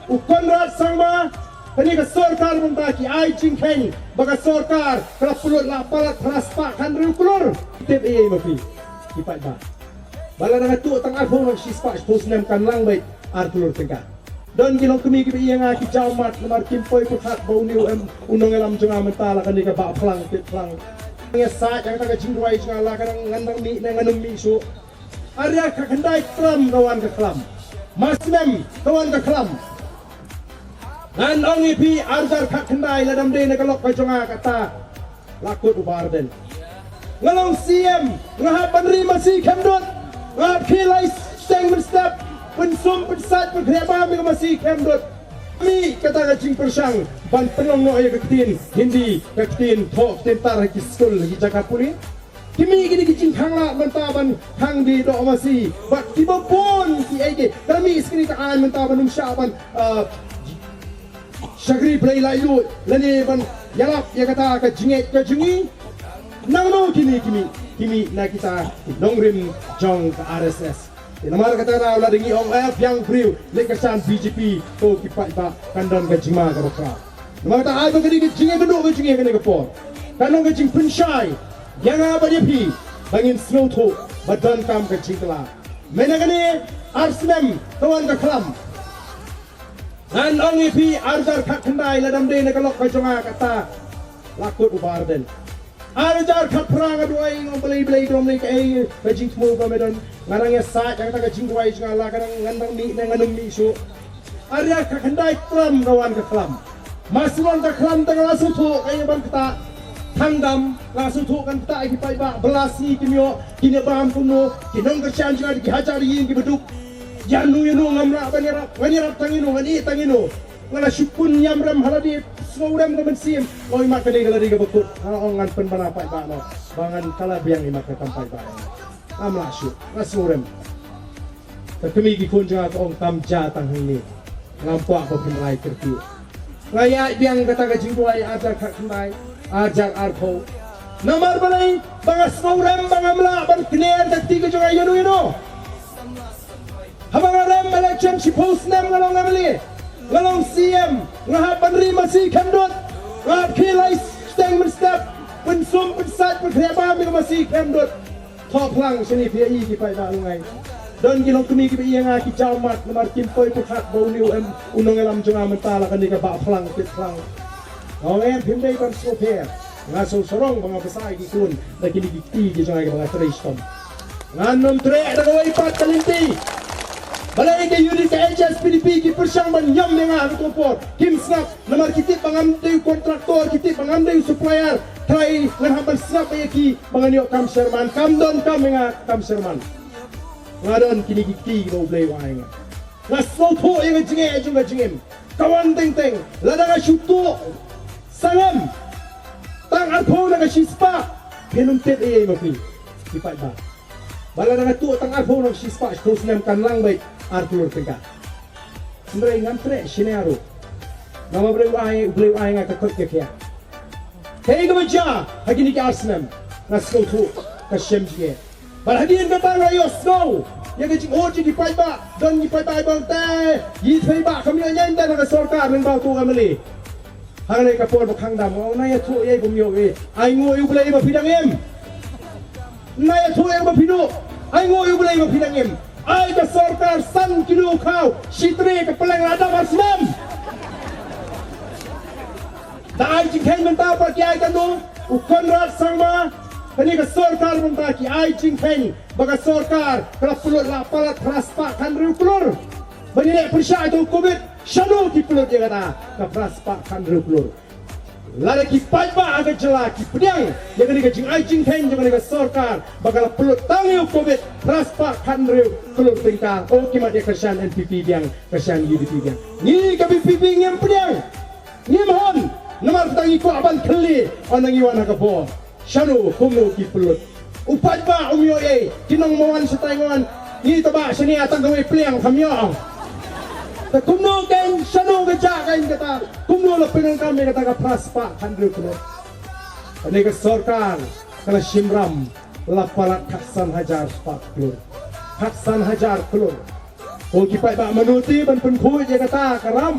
Konrad Sangma kini ke sorkar mentaki ai jingkeng bagi sorkar kalau pulut lapalat raspak handru kulur tip ia mafi kipat ba bala dengan tu tengah pun sispak pusnem kan lang baik artulur tengah dan kilong kami kita yang aki jamat nomor kimpoi putat bau niu unong elam jengah mentala kini ke bak pelang tip pelang ngesat yang tak jingwai jengala kadang ngandang mi nganum mi su Arya kakandai kram kawan ke kram masnem kawan ke kram Nan ongi pi arjar kakandai ladam de nakalok kajonga kata lakut ubarden. Ngalong siem ngahap panri masih kemdot ngahap kilai steng berstep pensum pensat perkhidmatan mi masih kemdot. Mi kata kacing persang ban penong no ayah ketin hindi ketin tok tentar ki skul ki Jakapuri. Kimi gini kicing hangla mentaban hang di do masih bak tiba pun ki ege kami skini taan mentaban syaban Syagri play layu lani ban yalap ya kata ke jingit ke jingi nang no kini na kita nongrim jong ke RSS namar kata na ulah dengi ong F yang priu lekasan BJP to kipat ba kandon ke jima ke bakra namar kata ai begini ke jingi benuk ke jingi ke por kanong ke jing pensyai yang apa dia pi bangin slow to badan kam ke jingla menagani arsnem kawan ke kelam Nan ongi pi arjar kakandai ladam de nakalok kajonga kata lakut ubarden. Arjar kaprang aduai ngom belai dom ni kai kajing temu ka medan ngarang ya sa yang tak kajing duai ngala kadang ngandang mi nganum mi su. Arjar kakandai klam kawan ke klam. Masuan ke klam tang lasu tu kai ban kata tangdam lasu tu kan kata ki pai ba belasi kimio kini bam kuno kinong ke chan jangan dihajar yin ki beduk. Janu ngamra banirap tangino ngani tangino ngala syukun yamram haladi sawram ke bensim oi mak kali galadi ke bekut ongan pen banapai ba no bangan kala biang imak ke tampai ba amla syuk ngasawram kami gi kun ja ong tamja tang ni ngampak ko pinrai kerti ngaya biang kata ke jingduai ajar kak kendai ajar arko namar balai bangas sawram bangamla ban kner takti ke jonga yano Habang rem election si post nem ngalong ngamali ngalong CM ngahap panri masih kemdot ngahap kilai steng berstep pensum pensat perkhidmatan mi masih kemdot top lang sini PI ki pai ba lungai dan kilong kami ki yang aki jamat nomor kimpoi putat bau niu unong elam jonga mentala kan ka ba pelang pit pelang ngem pindai ban soper ngaso sorong banga besai ki kun da kini dikti ki jonga ka ba tristom nganom tre da gawai pat kalinti Balai ke unit HS PDP ki persang ban yam menga tutupor kim snap nomor kitip pangamdai kontraktor kitip pangamdai supplier try nghaban snap ki bangani kam sherman kam don kam menga kam sherman ngadon kini kiki go play wae ngaso tho yang jingem kawan teng ladang syutu sangam tang arpo na sispa penum tet e mafi kipat ba bala na tu tang arpo na sispa terus nem kan lang baik Arthur tengah. Sebenarnya ngantre sinaru. Nama beliau ayah ngak kekut kekia. Hei kemeja, hari ni ke Arsenal. Naskau tu kasem je. Berhadian datang ayo snow. Yang kecil oji di paiba dan di paiba ibang teh. Di paiba kami nyanyi dan nak sorkar lembau tu kami. Hari ni kapor bukan dam. Oh naya tu ye kumio ye. Aingo iu belai bapidang em. Naya tu yang bapidu. Aingo iu belai bapidang em. Ay ke sorkar san kilo kau sitri ke pelang lada marsmam da ay jingkeng menta pa ki ay kanu Konrad Sangma kini ke sorkar menta ki ay jingkeng baga sorkar kala pulut lapalat raspak handru kulur bani persya itu covid syanu ki pulut dia kata ke raspak handru kulur lada ki pajba agak jelak ki pedang jangan ke jing ay jingkeng jangan ke sorkar baga pulut tangiu covid raspak handru kulur tingkah oh kima dia kersan NPP biang kersan UDP biang ni kami PPP ngem pedang ngem hon nomor tangi ko aban keli onang iwan ka po syanu kumno ki pulut upat ba umyo e kinong mawan sa taingon ni taba sini atang gawe pliang kamyo ta kumno ken syanu ga jakain kata kumno la pinang kami kata ka praspa handru kulur ani ka sorkar kala simram lapalat kaksan hajar spak kulur Haksan hajar kulur โอคิไปบะมนุษย์ที่มันเป็นคุยเจกตากระรำ